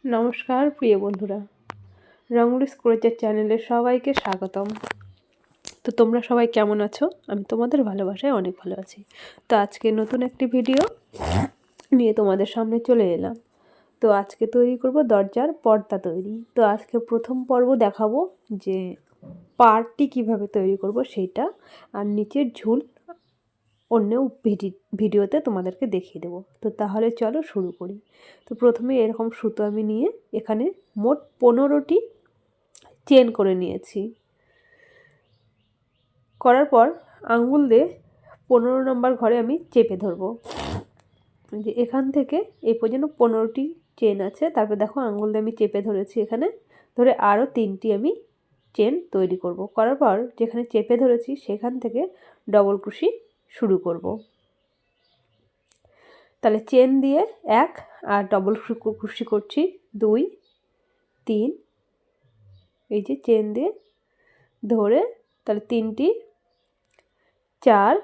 নমস্কার প্রিয় বন্ধুরা, রঙ্গোলি স্ক্র্যাচের চ্যানেলে সবাইকে স্বাগতম। তো তোমরা সবাই কেমন আছো? আমি তোমাদের ভালোবাসায় অনেক ভালো আছি। তো আজকে নতুন একটি ভিডিও নিয়ে তোমাদের সামনে চলে এলাম। তো আজকে তৈরি করব দরজার পর্দা তৈরি। তো আজকে প্রথম পর্ব দেখাবো যে পার্টটি কিভাবে তৈরি করব সেইটা, আর নিচের ঝুল অন্য ভিডিওতে তোমাদেরকে দেখিয়ে দেবো। তো তাহলে চলো শুরু করি। তো প্রথমে এরকম সুতো আমি নিয়ে এখানে মোট 15টি চেন করে নিয়েছি। করার পর আঙ্গুল দিয়ে 15 নম্বর ঘরে আমি চেপে ধরবো। যে এখান থেকে এই পর্যন্ত 15টি চেন আছে। তারপর দেখো আঙ্গুল দিয়ে আমি চেপে ধরেছি, এখানে ধরে আরও 3টি আমি চেন তৈরি করব। করার পর যেখানে চেপে ধরেছি সেখান থেকে ডবল ক্রোশি শুরু করব। তাহলে চেন দিয়ে 1 আর ডবল ক্রোশি করছি 2 3, এই যে চেন দিয়ে ধরে তাহলে 3টি 4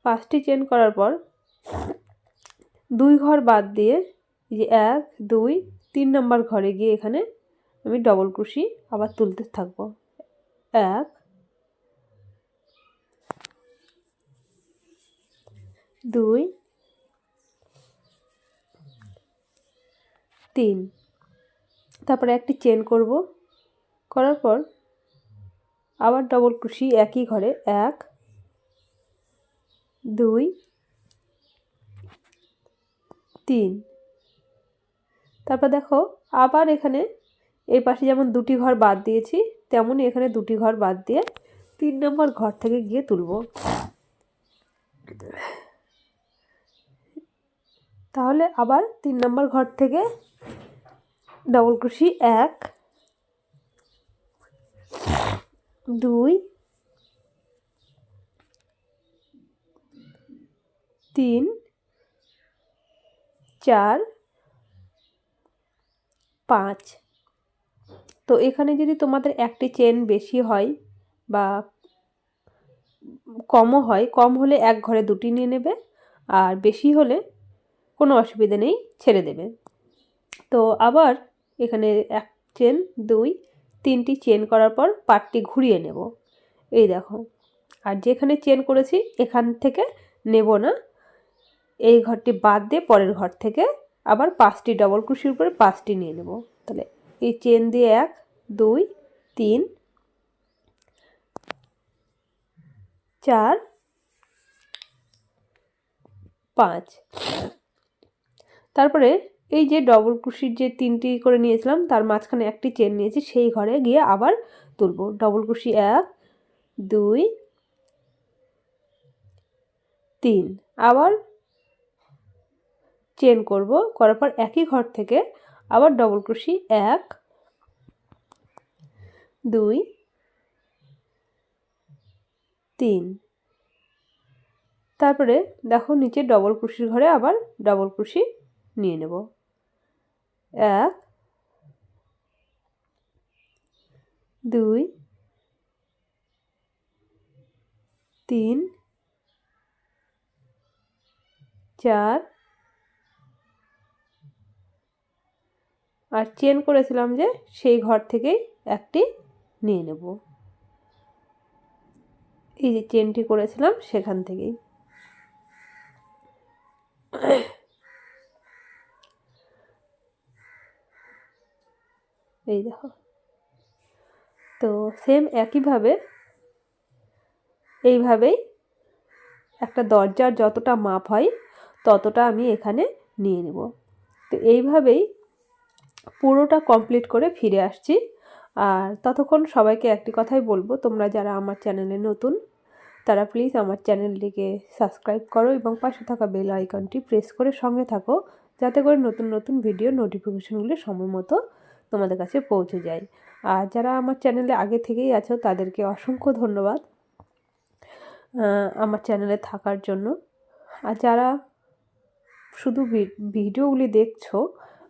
5টি চেন করার পর 2 ঘর বাদ দিয়ে এই যে 1 2 3 নম্বর ঘরে গিয়ে এখানে আমি ডবল ক্রোশি আবার তুলতে থাকবো। 1 2 3, তারপরে একটি চেন করব। করার পর আবার ডবল ক্রোশি একই ঘরে 1 2 3। তারপর দেখো আবার এখানে এই পাশে যেমন 2টি ঘর বাদ দিয়েছি তেমনই এখানে 2টি ঘর বাদ দিয়ে 3 নম্বর ঘর থেকে গিয়ে তুলব। তাহলে আবার 3 নম্বর ঘর থেকে ডবল ক্রোশি 1 2 3 4 5। তো এখানে যদি তোমাদের একটি চেন বেশি হয় বা কমও হয়, কম হলে এক ঘরে 2টি নিয়ে নেবে, আর বেশি হলে কোনো অসুবিধা নেই, ছেড়ে দেবে। তো আবার এখানে 1 চেন 2 3টি চেন করার পর পাটটি ঘুরিয়ে নেব। এই দেখো, আর যেখানে চেন করেছি এখান থেকে নেব না, এই ঘরটি বাদ দিয়ে পরের ঘর থেকে আবার 5টি ডবল ক্রোশির উপরে 5টি নিয়ে নেব। তাহলে এই চেন দিয়ে 1 2 3 4 5। তারপরে এই যে ডবল ক্রোশির যে 3টি করে নিয়েছিলাম তার মাঝখানে একটি চেন নিয়েছি, সেই ঘরে গিয়ে আবার তুলব। ডবল ক্রোশি 1 2 3, আবার চেন করব। করার পর একই ঘর থেকে আবার ডবল ক্রোশি 1 2 3। তারপরে দেখো নিচে ডবল ক্রোশির ঘরে আবার ডবল ক্রোশি নিয়ে নেব। 1 2 3 4, আর চেন করেছিলাম যে সেই ঘর থেকেই একটি নিয়ে নেব। এই যে চেনটি করেছিলাম সেখান থেকেই। এই দেখো, তো সেম একইভাবে এইভাবেই একটা দরজার যতটা মাপ হয় ততটা আমি এখানে নিয়ে নেব। তো এইভাবেই পুরোটা কমপ্লিট করে ফিরে আসছি। আর ততক্ষণ সবাইকে একটি কথাই বলবো, তোমরা যারা আমার চ্যানেলে নতুন তারা প্লিজ আমার চ্যানেলটিকে সাবস্ক্রাইব করো এবং পাশে থাকা বেল আইকনটি প্রেস করে সঙ্গে থাকো, যাতে করে নতুন নতুন ভিডিও নোটিফিকেশনগুলি সময় মতো তোমাদের কাছে পৌঁছে যায়। আর যারা আমার চ্যানেলে আগে থেকেই আছো তাদেরকে অসংখ্য ধন্যবাদ আমার চ্যানেলে থাকার জন্য। আর যারা শুধু ভিডিওগুলি দেখছো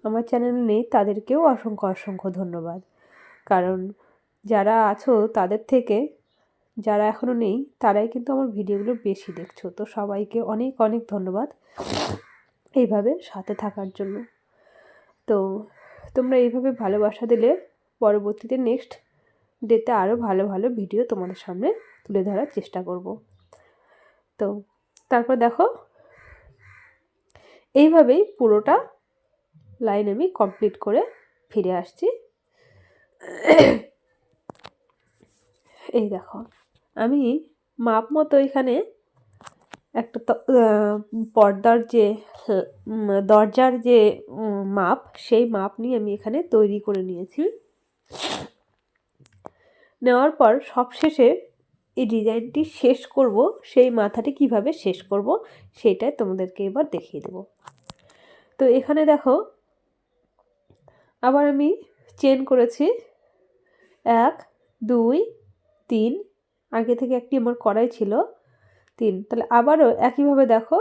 আমার চ্যানেলে নেই তাদেরকেও অসংখ্য অসংখ্য ধন্যবাদ। কারণ যারা আছো তাদের থেকে যারা এখনও নেই তারাই কিন্তু আমার ভিডিওগুলো বেশি দেখছো। তো সবাইকে অনেক অনেক ধন্যবাদ এইভাবে সাথে থাকার জন্য। তো তোমরা এইভাবে ভালোবাসা দিলে পরবর্তীতে নেক্সট ডেতে আরও ভালো ভালো ভিডিও তোমাদের সামনে তুলে ধরার চেষ্টা করব। তো তারপর দেখো এইভাবেই পুরোটা লাইন আমি কমপ্লিট করে ফিরে আসছি। এই দেখো আমি মাপ মতো এখানে একটা পর্দার যে দরজার যে মাপ, সেই মাপ নিয়ে আমি এখানে তৈরি করে নিয়েছি। নেওয়ার পর সবশেষে এই ডিজাইনটি শেষ করব, সেই মাথাটি কিভাবে শেষ করব সেটাই তোমাদেরকে এবার দেখিয়ে দেব। তো এখানে দেখো আবার আমি চেন করেছি 1 2 3, আগে থেকে একটি আমার করাই ছিল 3। তাহলে আবারও একইভাবে দেখো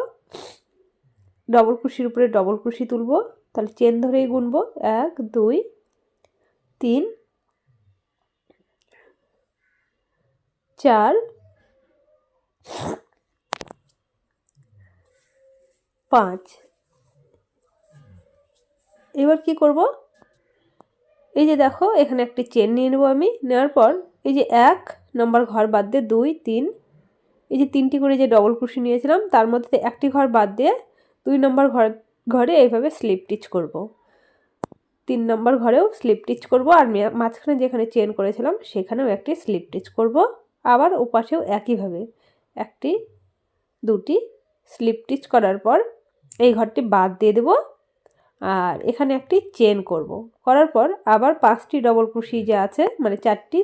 ডবল ক্রোশের উপরে ডবল ক্রোশি তুলব, তাহলে চেন ধরেই গুনবো 1 2 3 4 5। এবার কি করব, এই যে দেখো এখানে একটি চেন নিয়ে নেব আমি। নেওয়ার পর এই যে 1 নম্বর ঘর বাদ দিয়ে 2 3, এই যে 3টি করে যে ডবল ক্রোশি নিয়েছিলাম তার মধ্যে একটি ঘর বাদ দিয়ে 2 নম্বর ঘরে এইভাবে স্লিপ স্টিচ করব। 3 নম্বর ঘরেও স্লিপ স্টিচ করব, আর মাঝখানে যেখানে চেন করেছিলাম সেখানেও একটি স্লিপ স্টিচ করব। আবার ওপাশেও একইভাবে একটি দুটি স্লিপ স্টিচ করার পর এই ঘরটি বাদ দিয়ে দেব, আর এখানে একটি চেন করব। করার পর আবার 5টি ডবল ক্রোশি যে আছে মানে 4টি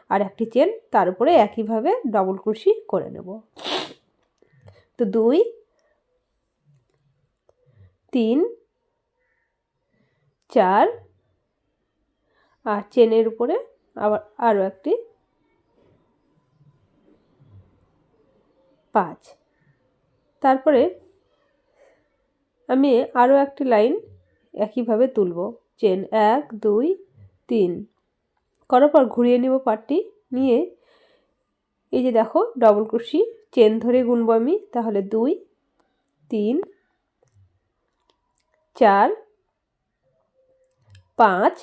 আর একটি চেন, তার উপরে একইভাবে ডবল ক্রোশি করে নেব। তো 2 3 4 আর চেনের উপরে আবার আরও একটি 5। তারপরে আমি আরও একটি লাইন একইভাবে তুলব, চেন 1 2 3 করার পর ঘুরিয়ে নেব পাটটি নিয়ে। এই যে দেখো ডবল ক্রোশি চেন ধরে গুনবো আমি, তাহলে 2 3 4 5।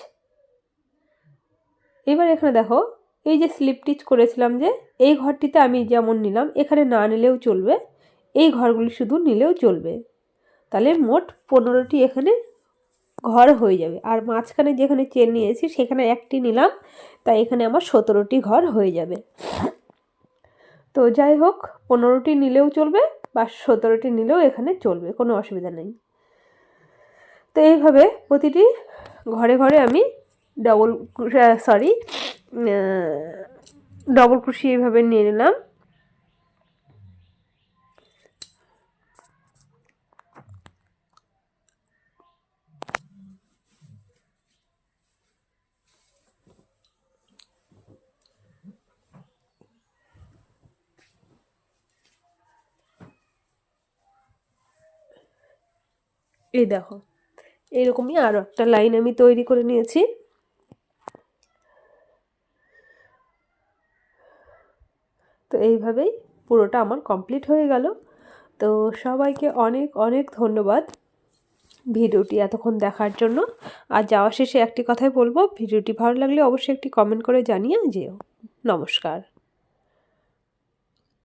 এবার এখানে দেখো এই যে স্লিপ স্টিচ করেছিলাম যে এই ঘরটিতে আমি যেমন নিলাম এখানে না নিলেও চলবে, এই ঘরগুলি শুধু নিলেও চলবে। তাহলে মোট 15টি এখানে ঘর হয়ে যাবে। আর মাঝখানে যেখানে চেন নিয়েছি সেখানে একটি নিলাম, তাই এখানে আমার 17টি ঘর হয়ে যাবে। তো যাই হোক 15টি নিলেও চলবে বা 17টি নিলেও এখানে চলবে, কোনো অসুবিধা নেই। তো এইভাবে প্রতিটি ঘরে ঘরে আমি ডবল ক্রোশি এইভাবে নিয়ে নিলাম। এই দেখো এরকমই আরও একটা লাইন আমি তৈরি করে নিয়েছি। তো এইভাবেই পুরোটা আমার কমপ্লিট হয়ে গেল। তো সবাইকে অনেক অনেক ধন্যবাদ ভিডিওটি এতক্ষণ দেখার জন্য। আর যাওয়া শেষে একটি কথাই বলবো, ভিডিওটি ভালো লাগলে অবশ্যই একটি কমেন্ট করে জানিয়ে যেও। নমস্কার।